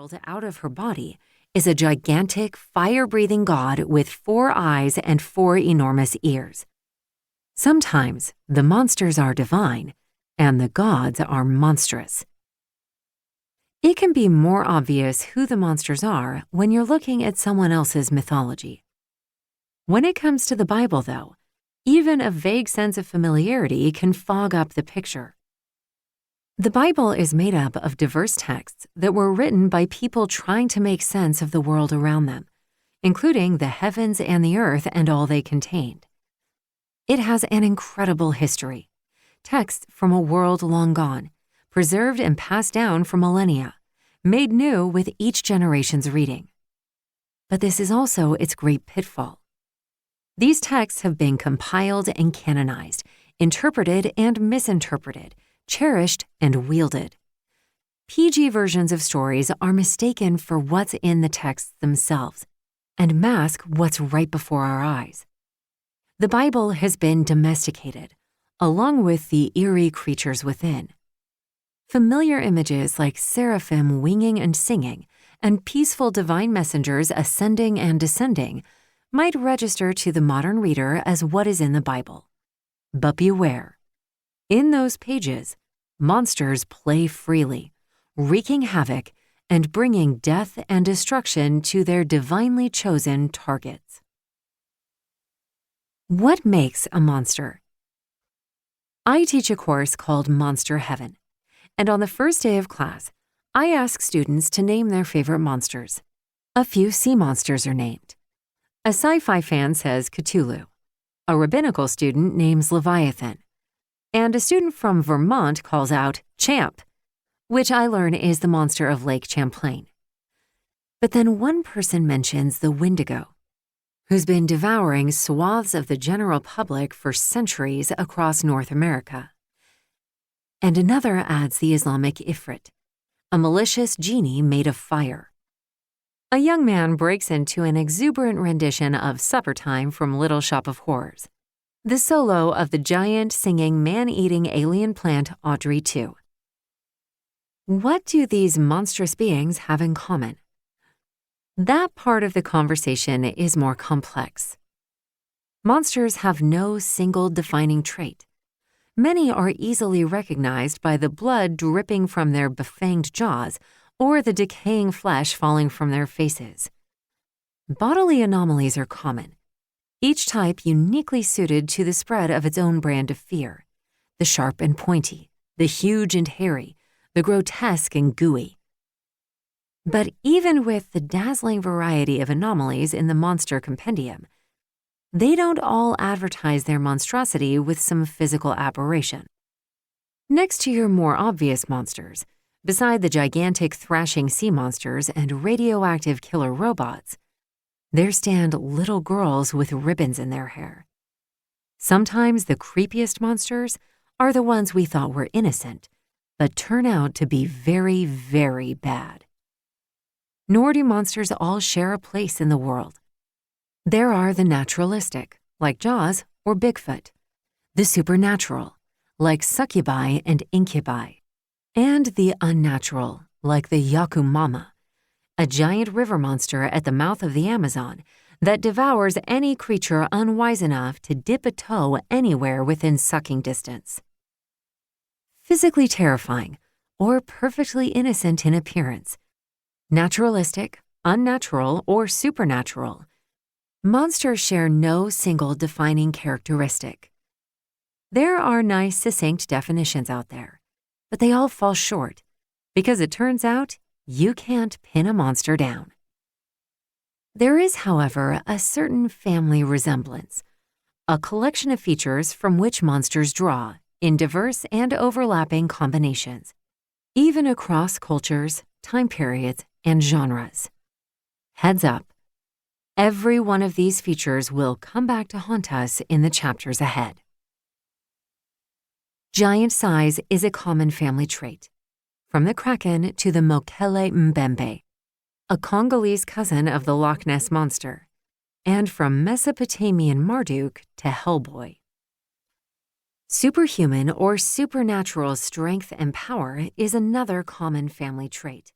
world out of her body is a gigantic, fire-breathing god with 4 eyes and 4 enormous ears. Sometimes the monsters are divine, and the gods are monstrous. It can be more obvious who the monsters are when you're looking at someone else's mythology. When it comes to the Bible, though, even a vague sense of familiarity can fog up the picture. The Bible is made up of diverse texts that were written by people trying to make sense of the world around them, including the heavens and the earth and all they contained. It has an incredible history, texts from a world long gone, preserved and passed down for millennia, made new with each generation's reading. But this is also its great pitfall. These texts have been compiled and canonized, interpreted and misinterpreted, cherished and wielded. PG versions of stories are mistaken for what's in the texts themselves and mask what's right before our eyes. The Bible has been domesticated, along with the eerie creatures within. Familiar images like seraphim winging and singing, and peaceful divine messengers ascending and descending might register to the modern reader as what is in the Bible. But beware. In those pages, monsters play freely, wreaking havoc and bringing death and destruction to their divinely chosen targets. What makes a monster? I teach a course called Monster Heaven, and on the first day of class, I ask students to name their favorite monsters. A few sea monsters are named. A sci-fi fan says Cthulhu. A rabbinical student names Leviathan. And a student from Vermont calls out Champ, which I learn is the monster of Lake Champlain. But then one person mentions the Wendigo, who's been devouring swaths of the general public for centuries across North America. And another adds the Islamic Ifrit, a malicious genie made of fire. A young man breaks into an exuberant rendition of Supper Time from Little Shop of Horrors, the solo of the giant singing man-eating alien plant Audrey 2. What do these monstrous beings have in common? That part of the conversation is more complex. Monsters have no single defining trait. Many are easily recognized by the blood dripping from their befanged jaws or the decaying flesh falling from their faces. Bodily anomalies are common, each type uniquely suited to the spread of its own brand of fear: the sharp and pointy, the huge and hairy, the grotesque and gooey. But even with the dazzling variety of anomalies in the monster compendium, they don't all advertise their monstrosity with some physical aberration. Next to your more obvious monsters, beside the gigantic thrashing sea monsters and radioactive killer robots, there stand little girls with ribbons in their hair. Sometimes the creepiest monsters are the ones we thought were innocent, but turn out to be very, very bad. Nor do monsters all share a place in the world. There are the naturalistic, like Jaws or Bigfoot, the supernatural, like succubi and incubi, and the unnatural, like the Yakumama, a giant river monster at the mouth of the Amazon that devours any creature unwise enough to dip a toe anywhere within sucking distance. Physically terrifying, or perfectly innocent in appearance, naturalistic, unnatural, or supernatural, monsters share no single defining characteristic. There are nice, succinct definitions out there, but they all fall short because it turns out you can't pin a monster down. There is, however, a certain family resemblance, a collection of features from which monsters draw in diverse and overlapping combinations, even across cultures, time periods, and genres. Heads up, every one of these features will come back to haunt us in the chapters ahead. Giant size is a common family trait, from the kraken to the Mokele Mbembe, a Congolese cousin of the Loch Ness Monster, and from Mesopotamian Marduk to Hellboy. Superhuman or supernatural strength and power is another common family trait.